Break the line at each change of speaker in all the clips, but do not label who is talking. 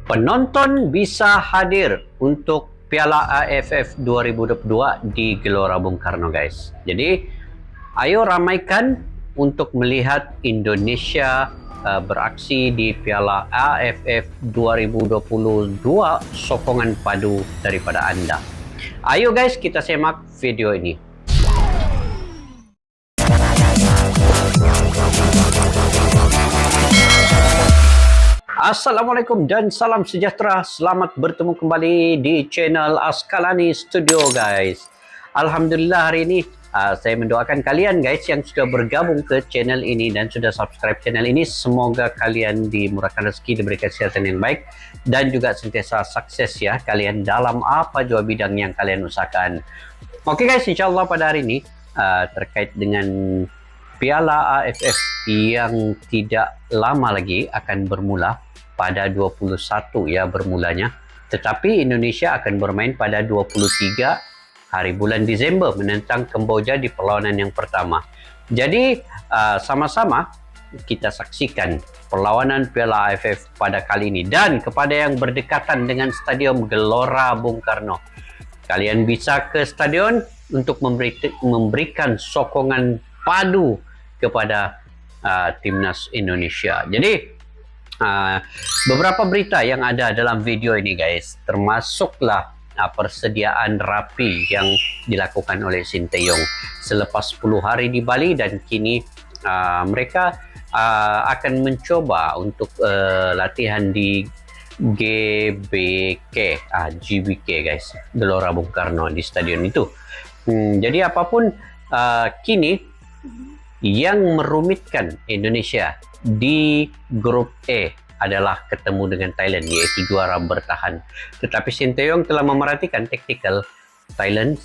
Penonton bisa hadir untuk Piala AFF 2022 di Gelora Bung Karno, guys. Jadi, ayo ramaikan untuk melihat Indonesia beraksi di Piala AFF 2022. Sokongan padu daripada Anda. Ayo guys, kita simak video ini. Assalamualaikum dan salam sejahtera. Selamat bertemu kembali di channel Askalani Studio, guys. Alhamdulillah hari ini saya mendoakan kalian guys yang sudah bergabung ke channel ini dan sudah subscribe channel ini. Semoga kalian dimurahkan rezeki, diberikan kesehatan yang baik dan juga sentiasa sukses ya kalian dalam apa jua bidang yang kalian usahakan. Oke guys, insyaallah pada hari ini terkait dengan Piala AFF yang tidak lama lagi akan bermula pada 21 ya bermulanya, tetapi Indonesia akan bermain pada 23 hari bulan Disember menentang Kamboja di perlawanan yang pertama. Jadi sama-sama kita saksikan perlawanan Piala AFF pada kali ini. Dan kepada yang berdekatan dengan Stadion Gelora Bung Karno, kalian bisa ke stadion untuk memberikan sokongan padu kepada timnas Indonesia. Jadi beberapa berita yang ada dalam video ini guys, termasuklah persediaan rapi yang dilakukan oleh Sinteyong selepas 10 hari di Bali, dan kini mereka akan mencoba untuk latihan di GBK guys, Gelora Bung Karno, di stadion itu. Jadi apapun kini yang merumitkan Indonesia di grup E adalah ketemu dengan Thailand, yaitu juara bertahan. Tetapi Sinteyong telah memerhatikan taktikal Thailand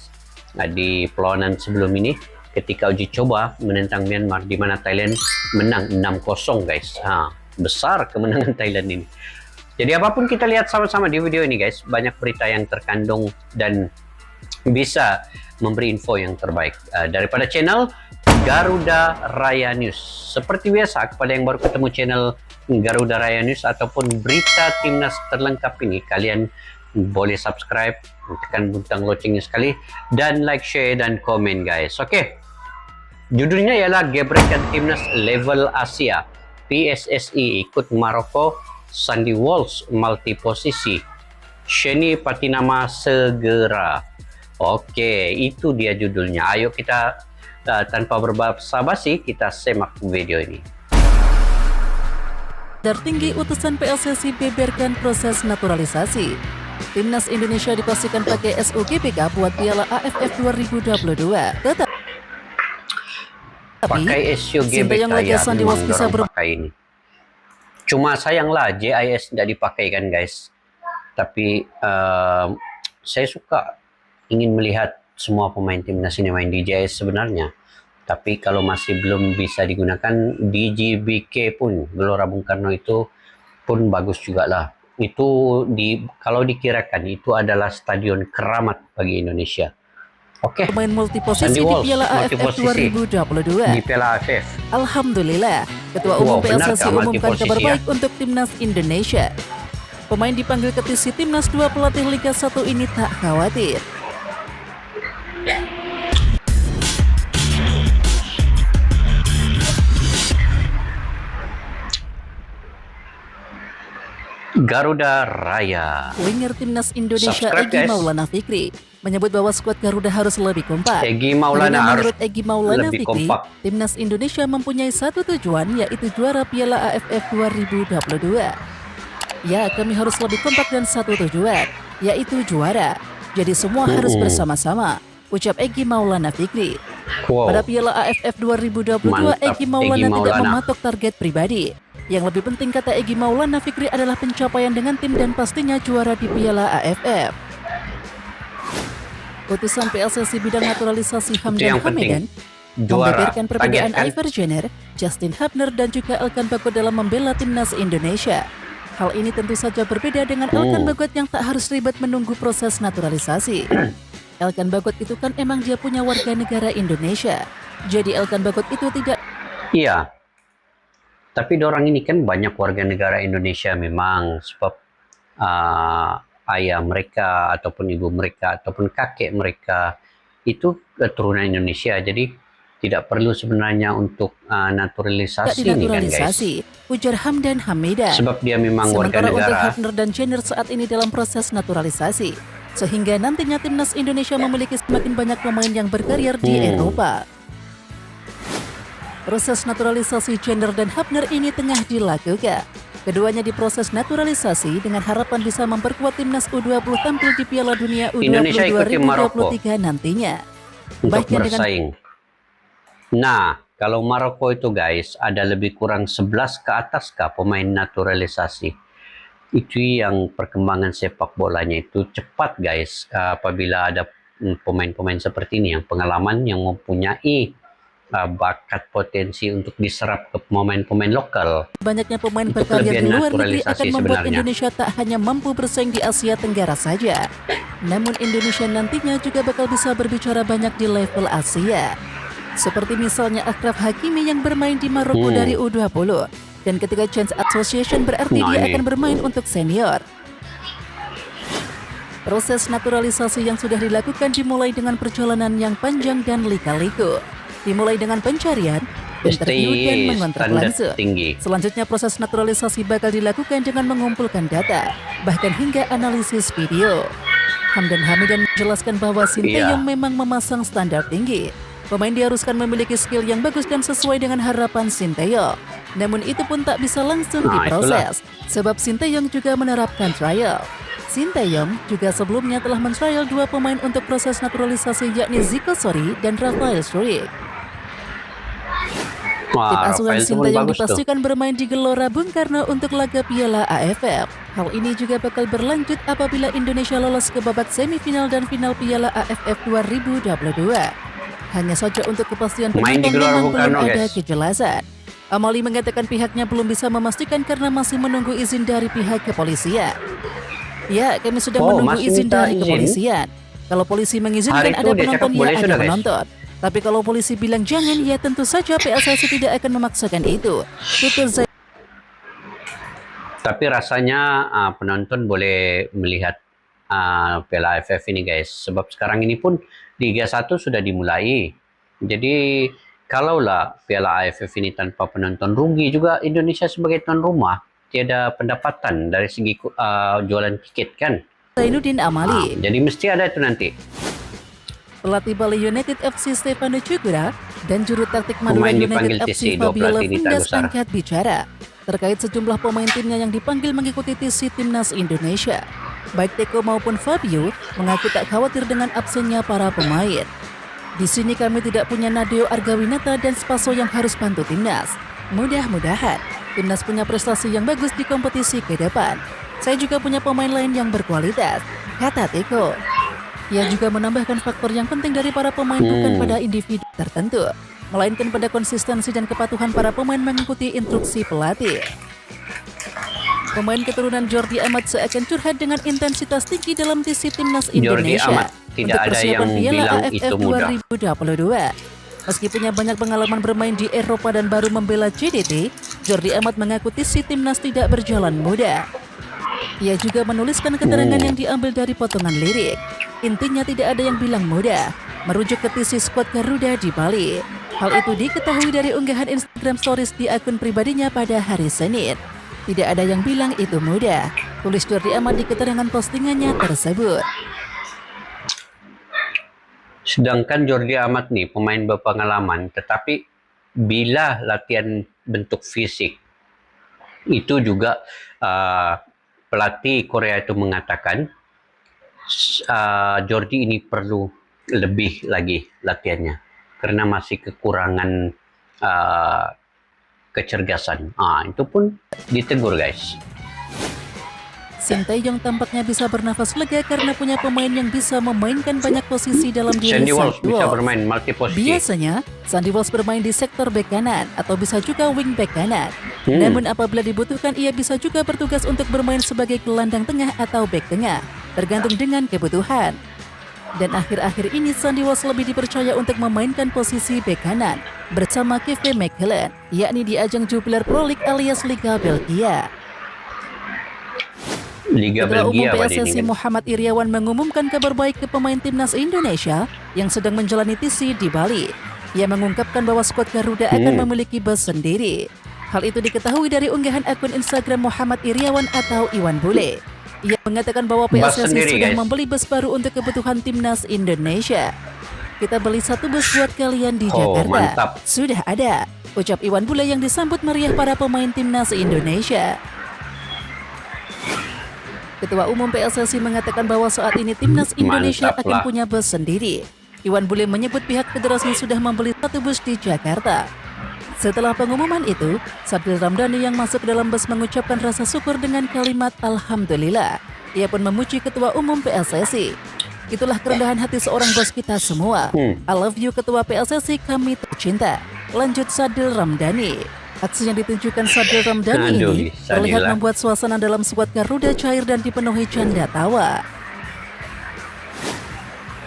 di perlawanan sebelum ini ketika uji coba menentang Myanmar, di mana Thailand menang 6-0 guys. Besar kemenangan Thailand ini. Jadi apapun kita lihat sama-sama di video ini guys, banyak berita yang terkandung dan bisa memberi info yang terbaik daripada channel Garuda Raya News. Seperti biasa, kepada yang baru ketemu channel Garuda Raya News ataupun berita timnas terlengkap ini, kalian boleh subscribe, tekan butang loncengnya sekali, dan like, share, dan komen guys. Oke, judulnya ialah gebrakan timnas level Asia. PSSI ikut Maroko, Sandy Walsh multi posisi, Sheni Patinama segera. Oke, itu dia judulnya. Ayo kita tanpa berbasa-basi kita semak video ini.
Tertinggi utusan PSSI beberkan proses naturalisasi. Timnas Indonesia dipastikan pakai SUGBK buat Piala AFF 2022. Tetapi
pakai SUGBK ya, bisa pakai ini. Cuma sayanglah JIS tidak dipakai kan guys. Tapi saya suka ingin melihat semua pemain timnas ini main di JIS sebenarnya. Tapi kalau masih belum bisa digunakan, di GBK pun, Gelora Bung Karno itu pun bagus juga lah. Itu kalau dikirakan itu adalah stadion keramat bagi Indonesia. Oke.
Pemain multiposisi di Piala AFF 2022.
Di Piala AFF.
Alhamdulillah, Ketua Umum PSSI umumkan kabar baik untuk timnas Indonesia. Pemain dipanggil ke timnas, 2 pelatih Liga 1 ini tak khawatir.
Garuda Raya.
Winger timnas Indonesia Egy Maulana Fikri menyebut bahwa skuad Garuda harus lebih kompak. Menurut Egy Maulana Fikri, timnas Indonesia mempunyai satu tujuan, yaitu juara Piala AFF 2022. Ya, kami harus lebih kompak dan satu tujuan, yaitu juara. Jadi semua harus bersama-sama, ucap Egy Maulana Fikri. Pada Piala AFF 2022, Egy Maulana tidak mematok target pribadi. Yang lebih penting, kata Egy Maulana Fikri, adalah pencapaian dengan tim dan pastinya juara di Piala AFF. Utusan PSSI bidang naturalisasi Hamdan Hamidan membeberkan perbedaan Ivar Jenner, Justin Hubner, dan juga Elkan Bagot dalam membela timnas Indonesia. Hal ini tentu saja berbeda dengan Elkan Bagot yang tak harus ribet menunggu proses naturalisasi. Elkan Bagot itu kan emang dia punya warga negara Indonesia. Jadi Elkan Bagot itu tidak...
Iya. Tapi orang ini kan banyak warga negara Indonesia memang, sebab ayah mereka ataupun ibu mereka ataupun kakek mereka itu keturunan Indonesia. Jadi tidak perlu sebenarnya untuk naturalisasi nih kan guys.
Ujar Hamdan Hamidan.
Sebab dia memang warga negara.
Sementara untuk Hafner dan Jenner saat ini dalam proses naturalisasi, sehingga nantinya timnas Indonesia memiliki semakin banyak pemain yang berkarir di Eropa. Proses naturalisasi Jenner dan Hafner ini tengah dilakukan. Keduanya diproses naturalisasi dengan harapan bisa memperkuat timnas U20 tampil di Piala Dunia U20 2023 nantinya.
Untuk bersaing. Nah, kalau Maroko itu guys, ada lebih kurang 11 ke atas kah pemain naturalisasi. Itu yang perkembangan sepak bolanya itu cepat guys. Apabila ada pemain-pemain seperti ini yang pengalaman, yang mempunyai bakat potensi untuk diserap ke pemain-pemain lokal.
Banyaknya pemain berkarir di luar negeri akan membuat Indonesia tak hanya mampu bersaing di Asia Tenggara saja, namun Indonesia nantinya juga bakal bisa berbicara banyak di level Asia. Seperti misalnya Achraf Hakimi yang bermain di Maroko dari U20, dan ketika Chance Association berarti dia akan bermain untuk senior. Proses naturalisasi yang sudah dilakukan dimulai dengan perjalanan yang panjang dan lika-liku. Dimulai dengan pencarian, interview dan mengontrak langsung. Selanjutnya proses naturalisasi bakal dilakukan dengan mengumpulkan data, bahkan hingga analisis video. Hamdan Hamidan menjelaskan bahwa Sinteyong memang memasang standar tinggi. Pemain diharuskan memiliki skill yang bagus dan sesuai dengan harapan Sinteyong. Namun itu pun tak bisa langsung diproses, sebab Sinteyong juga menerapkan trial. Sinteyong juga sebelumnya telah men-trial 2 pemain untuk proses naturalisasi, yakni Zico Sori dan Rafael Struijk. Tim asuhan Sinteyong dipastikan bermain di Gelora Bung Karno untuk laga Piala AFF. Hal ini juga bakal berlanjut apabila Indonesia lolos ke babak semifinal dan final Piala AFF 2022. Hanya saja untuk kepastian penonton memang belum ada kejelasan. Amali mengatakan pihaknya belum bisa memastikan karena masih menunggu izin dari pihak kepolisian. Ya, kami sudah menunggu izin dari kepolisian. Kalau polisi mengizinkan ada penonton, ya ada penonton. Tapi kalau polisi bilang jangan, ya tentu saja PSSI tidak akan memaksakan itu.
Tapi rasanya penonton boleh melihat Piala AFF ini guys. Sebab sekarang ini pun Liga 1 sudah dimulai. Jadi kalaulah Piala AFF ini tanpa penonton, rugi juga Indonesia sebagai tuan rumah. Tiada pendapatan dari segi jualan tiket kan.
Zainuddin Amali.
Jadi mesti ada itu nanti.
Pelatih Bali United FC Stefano Cugura dan juru taktik Madura United FC Fabiola Vindas angkat bicara terkait sejumlah pemain timnya yang dipanggil mengikuti TC Timnas Indonesia. Baik Teko maupun Fabio mengaku tak khawatir dengan absennya para pemain. Di sini kami tidak punya Nadeo Argawinata dan Spaso yang harus bantu timnas. Mudah-mudahan timnas punya prestasi yang bagus di kompetisi ke depan. Saya juga punya pemain lain yang berkualitas, kata Teko. Ia juga menambahkan faktor yang penting dari para pemain bukan pada individu tertentu, melainkan pada konsistensi dan kepatuhan para pemain mengikuti instruksi pelatih. Pemain keturunan Jordi Amat seakan curhat dengan intensitas tinggi dalam TC Timnas Indonesia untuk persiapan Piala AFF 2022. Meski punya banyak pengalaman bermain di Eropa dan baru membela JDT, Jordi Amat mengaku TC Timnas tidak berjalan mudah. Ia juga menuliskan keterangan yang diambil dari potongan lirik. Intinya tidak ada yang bilang mudah, merujuk ke TC Squad Garuda di Bali. Hal itu diketahui dari unggahan Instagram Stories di akun pribadinya pada hari Senin. Tidak ada yang bilang itu mudah, tulis Jordi Amat di keterangan postingannya tersebut.
Sedangkan Jordi Amat nih pemain berpengalaman, tetapi bila latihan bentuk fisik itu juga pelatih Korea itu mengatakan Jordi ini perlu lebih lagi latihannya karena masih kekurangan kecerdasan. Itu pun ditegur guys.
Sinteyong tampaknya bisa bernafas lega karena punya pemain yang bisa memainkan banyak posisi dalam diri
Sandy Walsh bisa bermain multi posisi.
Biasanya, Sandy Walsh bermain di sektor bek kanan atau bisa juga wing back kanan. Namun apabila dibutuhkan, ia bisa juga bertugas untuk bermain sebagai gelandang tengah atau bek tengah, tergantung dengan kebutuhan. Dan akhir-akhir ini Sandy Walsh lebih dipercaya untuk memainkan posisi bek kanan bersama Kevin McClellan, yakni di ajang Jupiler Pro League alias Liga Belgia.
Liga
Ketua Umum
Belgia
PSSI Muhammad Iriawan mengumumkan kabar baik ke pemain timnas Indonesia yang sedang menjalani TC di Bali. Ia mengungkapkan bahwa skuad Garuda akan memiliki bus sendiri. Hal itu diketahui dari unggahan akun Instagram Muhammad Iriawan atau Iwan Bule. Ia mengatakan bahwa PSSI sudah membeli bus baru untuk kebutuhan timnas Indonesia. Kita beli satu bus buat kalian di Jakarta.
Mantap.
Sudah ada, ucap Iwan Bule yang disambut meriah para pemain timnas Indonesia. Ketua Umum PSSI mengatakan bahwa saat ini timnas Indonesia akan punya bus sendiri. Iwan Bule menyebut pihak federasi sudah membeli satu bus di Jakarta. Setelah pengumuman itu, Sadil Ramdhani yang masuk ke dalam bus mengucapkan rasa syukur dengan kalimat Alhamdulillah. Ia pun memuji Ketua Umum PSSI. Itulah kerendahan hati seorang bos kita semua. I love you Ketua PSSI, kami tercinta. Lanjut Sadil Ramdhani. Aksi yang ditunjukkan Sadil Ramdhani ini terlihat membuat suasana dalam skuad Garuda cair dan dipenuhi canda tawa.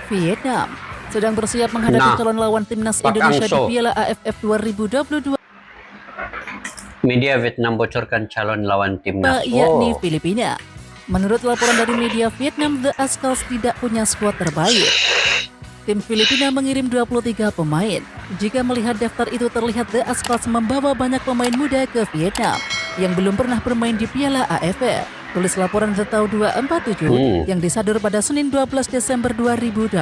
Vietnam sedang bersiap menghadapi calon lawan timnas Indonesia di Piala AFF 2022.
Media Vietnam bocorkan calon lawan timnas,
yakni Filipina. Menurut laporan dari media Vietnam, The Ascals tidak punya skuad terbaik. Tim Filipina mengirim 23 pemain. Jika melihat daftar itu terlihat The Ascals membawa banyak pemain muda ke Vietnam yang belum pernah bermain di Piala AFF. Tulis laporan The Tau 247 yang disadur pada Senin 12 Desember 2022.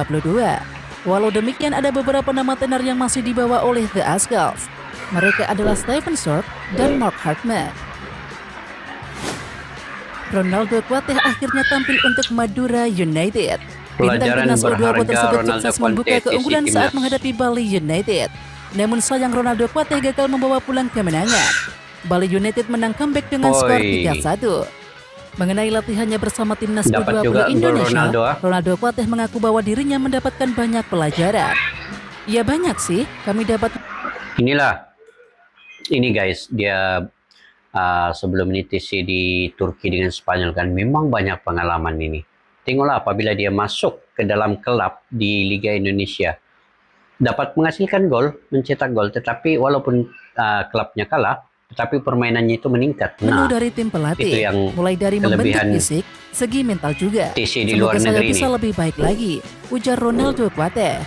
Walau demikian ada beberapa nama tenar yang masih dibawa oleh The Ascals. Mereka adalah Stephen Short dan Mark Hartman. Ronaldo Kuateh akhirnya tampil untuk Madura United. Bintang timnas U20 tersebut sukses membuka keunggulan saat menghadapi Bali United. Namun sayang Ronaldo Kuateh gagal membawa pulang kemenangan. Bali United menang comeback dengan skor 3-1. Mengenai latihannya bersama timnas U20 Indonesia, Ronaldo Kuateh mengaku bahwa dirinya mendapatkan banyak pelajaran. Ya banyak sih, kami dapat.
Ini guys, dia sebelum ini TC di Turki dengan Spanyol kan memang banyak pengalaman ini. Tengoklah apabila dia masuk ke dalam klub di Liga Indonesia, dapat menghasilkan gol, mencetak gol, tetapi walaupun klubnya kalah, tetapi permainannya itu meningkat.
Penuh dari tim pelatih, itu yang mulai dari membentuk fisik, segi mental juga.
TC di luar negeri
bisa lebih baik lagi, ujar Ronaldo Kuateh.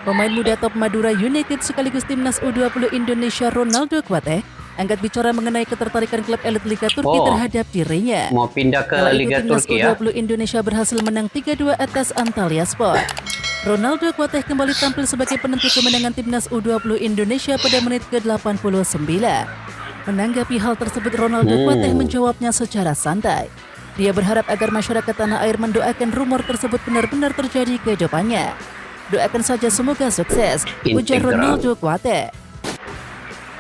Pemain muda top Madura United sekaligus timnas U20 Indonesia Ronaldo Kuateh angkat bicara mengenai ketertarikan klub elit Liga Turki terhadap dirinya.
Mau pindah ke Liga Turki ya?
U20 Indonesia berhasil menang 3-2 atas Antalyaspor. Ronaldo Kuateh kembali tampil sebagai penentu kemenangan timnas U20 Indonesia pada menit ke-89. Menanggapi hal tersebut, Ronaldo Kuateh menjawabnya secara santai. Dia berharap agar masyarakat tanah air mendoakan rumor tersebut benar-benar terjadi ke depannya. Doakan saja semoga sukses, ujar Ronaldo Kuateh.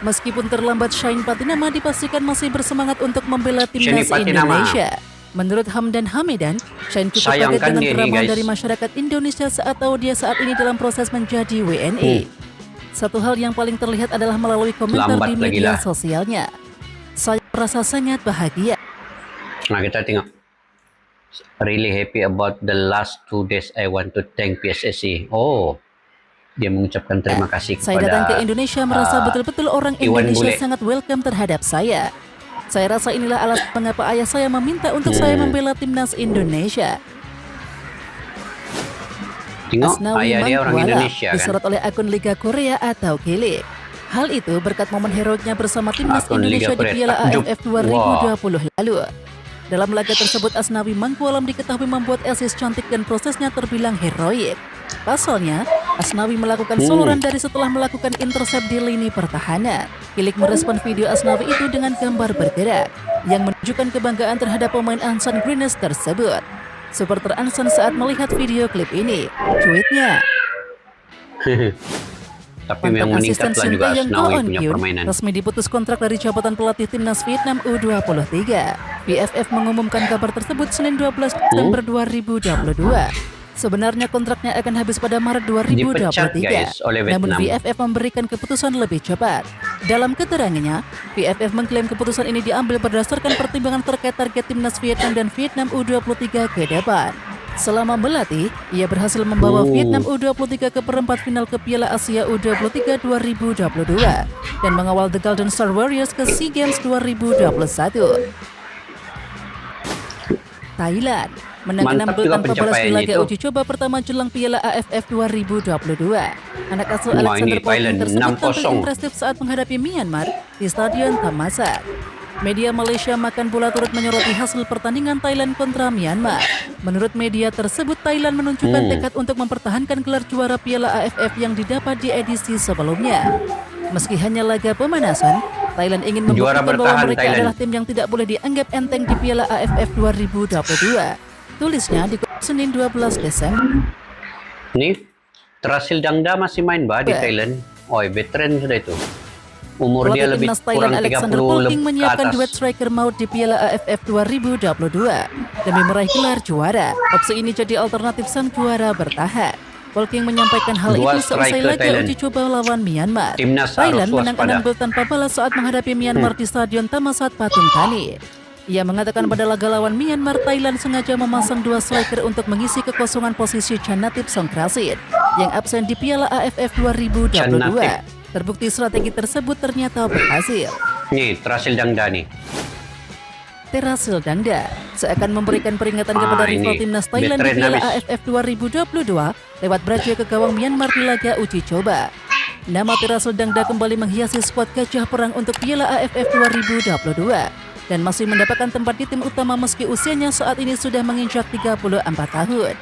Meskipun terlambat, Shane Patinama dipastikan masih bersemangat untuk membela timnas Indonesia. Menurut Hamdan Hamidan, Shane cukup kaget dengan keramahan dari masyarakat Indonesia saat tahu dia saat ini dalam proses menjadi WNI. Satu hal yang paling terlihat adalah melalui komentar di media sosialnya. Saya merasa sangat bahagia.
Nah, kita tengok. Really happy about the last 2 days. I want to thank PSSI. Dia mengucapkan terima kasih kepada
saya datang ke Indonesia merasa betul-betul orang Indonesia sangat welcome terhadap saya. Saya rasa inilah alasan mengapa ayah saya meminta untuk saya membela timnas Indonesia.
Tengok, ayah dia orang Indonesia kan?
Disorot oleh akun Liga Korea atau K-League. Hal itu berkat momen heroiknya bersama timnas Indonesia di Piala AFF 2020 lalu. Dalam laga tersebut, Asnawi Mangkualam diketahui membuat assist cantik dan prosesnya terbilang heroik. Pasalnya, Asnawi melakukan soloran dari setelah melakukan intercept di lini pertahanan. Kilik merespon video Asnawi itu dengan gambar bergerak yang menunjukkan kebanggaan terhadap pemain Ansan Greenish tersebut. Supporter Ansan saat melihat video klip ini, cuitnya.
Tapi memang meningkatlah juga Asnawi punya permainan.
Resmi diputus kontrak dari jabatan pelatih timnas Vietnam U23. PFF mengumumkan kabar tersebut Senin 12 Desember 2022. Sebenarnya kontraknya akan habis pada Maret 2023, namun PFF memberikan keputusan lebih cepat. Dalam keterangannya, PFF mengklaim keputusan ini diambil berdasarkan pertimbangan terkait target timnas Vietnam dan Vietnam U23 ke depan. Selama berlatih, ia berhasil membawa Vietnam U23 ke perempat final ke Piala Asia U23 2022 dan mengawal The Golden Star Warriors ke SEA Games 2021. Thailand menang 6-14 di laga uji coba pertama jelang Piala AFF 2022. Anak asuh Alexander Poking tersebut tampil impresif saat menghadapi Myanmar di Stadion Thammasat. Media Malaysia makan bola turut menyoroti hasil pertandingan Thailand kontra Myanmar. Menurut media tersebut, Thailand menunjukkan tekad untuk mempertahankan gelar juara Piala AFF yang didapat di edisi sebelumnya. Meski hanya laga pemanasan, Thailand ingin membuktikan bahwa mereka adalah tim yang tidak boleh dianggap enteng di Piala AFF 2022. Tulisnya di Senin 12 Desember.
Nih, Terasil Dangda masih main di Thailand. Oh, veteran sudah itu. Umur dia lebih kurang 30
Alexander Poking menyiapkan duet striker maut di Piala AFF 2022 demi meraih gelar juara. Opsi ini jadi alternatif sang juara bertahan. Poking menyampaikan hal itu seusai laga uji coba lawan Myanmar. Thailand menang 6 gol tanpa balas saat menghadapi Myanmar di Stadion Thammasat Pathum Thani. Ia mengatakan pada laga lawan Myanmar, Thailand sengaja memasang 2 striker untuk mengisi kekosongan posisi Chanatip Songkrasin yang absen di Piala AFF 2022. Terbukti strategi tersebut ternyata berhasil.
Nih, Terasil Dangda nih.
Terasil Dangda seakan memberikan peringatan kepada rival timnas Thailand di Piala AFF 2022 lewat beraja ke gawang Myanmar di laga uji coba. Nama Terasil Dangda kembali menghiasi skuad Gajah Perang untuk Piala AFF 2022 dan masih mendapatkan tempat di tim utama meski usianya saat ini sudah menginjak 34 tahun.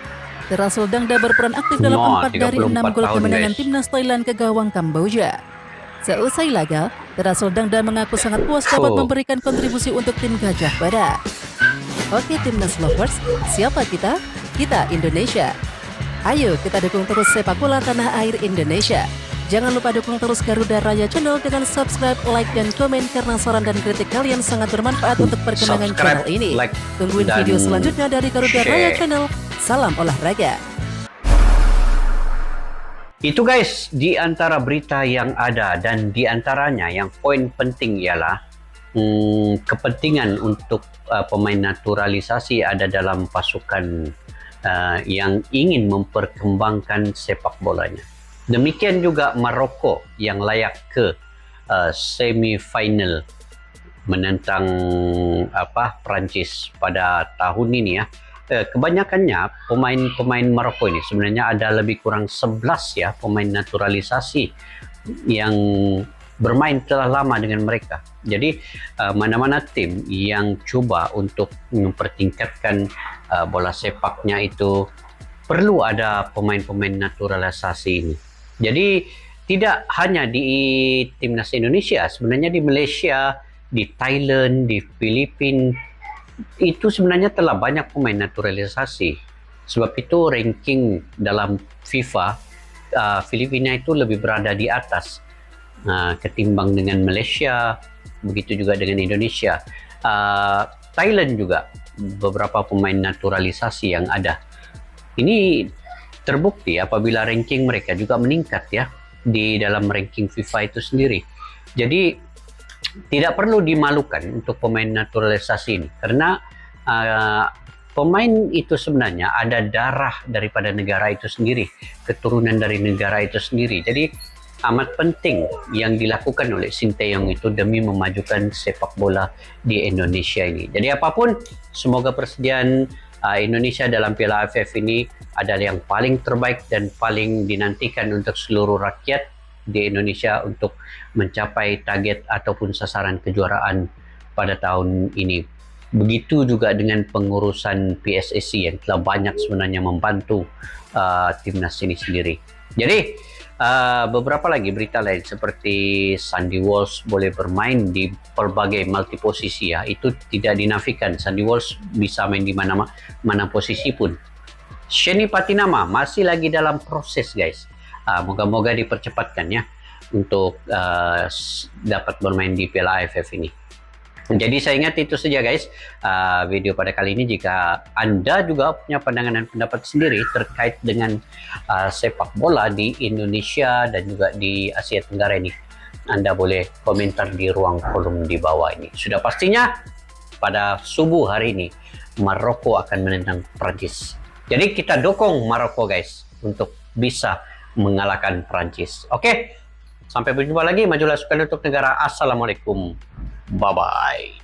Terasil Dangda berperan aktif dalam 4 dari 6 gol kemenangan timnas Thailand ke gawang Kamboja. Seusai laga, Terasil Dangda mengaku sangat puas dapat memberikan kontribusi untuk tim Gajah Barat. Oke timnas lovers, siapa kita? Kita Indonesia. Ayo kita dukung terus sepak bola tanah air Indonesia. Jangan lupa dukung terus Garuda Raya Channel dengan subscribe, like, dan komen karena saran dan kritik kalian sangat bermanfaat untuk perkembangan channel ini. Tungguin video selanjutnya dari Garuda Raya Channel. Salam olahraga.
Itu guys, di antara berita yang ada dan di antaranya yang poin penting ialah kepentingan untuk pemain naturalisasi ada dalam pasukan yang ingin memperkembangkan sepak bolanya. Demikian juga Maroko yang layak ke semifinal menentang Perancis pada tahun ini ya. Kebanyakannya pemain Maroko ini sebenarnya ada lebih kurang 11 ya pemain naturalisasi yang bermain telah lama dengan mereka. Jadi mana-mana tim yang coba untuk mempertingkatkan bola sepaknya itu perlu ada pemain-pemain naturalisasi ini. Jadi tidak hanya di timnas Indonesia, sebenarnya di Malaysia, di Thailand, di Filipina itu sebenarnya telah banyak pemain naturalisasi. Sebab itu ranking dalam FIFA Filipina itu lebih berada di atas ketimbang dengan Malaysia, begitu juga dengan Indonesia. Thailand juga beberapa pemain naturalisasi yang ada. Ini terbukti apabila ranking mereka juga meningkat ya di dalam ranking FIFA itu sendiri. Jadi tidak perlu dimalukan untuk pemain naturalisasi ini karena pemain itu sebenarnya ada darah daripada negara itu sendiri, keturunan dari negara itu sendiri. Jadi amat penting yang dilakukan oleh Sinteyong itu demi memajukan sepak bola di Indonesia ini. Jadi apapun, semoga persediaan Indonesia dalam Piala AFF ini adalah yang paling terbaik dan paling dinantikan untuk seluruh rakyat di Indonesia untuk mencapai target ataupun sasaran kejuaraan pada tahun ini. Begitu juga dengan pengurusan PSSI yang telah banyak sebenarnya membantu timnas ini sendiri. Jadi beberapa lagi berita lain seperti Sandy Walsh boleh bermain di berbagai multi posisi ya, itu tidak dinafikan. Sandy Walsh bisa main di mana posisi pun. Sheni Patinama masih lagi dalam proses guys. Moga-moga dipercepatkan ya untuk dapat bermain di Piala AFF ini. Jadi saya ingat itu saja guys video pada kali ini. Jika Anda juga punya pandangan dan pendapat sendiri terkait dengan sepak bola di Indonesia dan juga di Asia Tenggara ini, Anda boleh komentar di ruang kolom di bawah ini. Sudah pastinya pada subuh hari ini Maroko akan menentang Prancis. Jadi kita dukung Maroko guys untuk bisa mengalahkan Prancis. Oke, sampai berjumpa lagi. Majulah sekali untuk negara. Assalamualaikum. Bye-bye.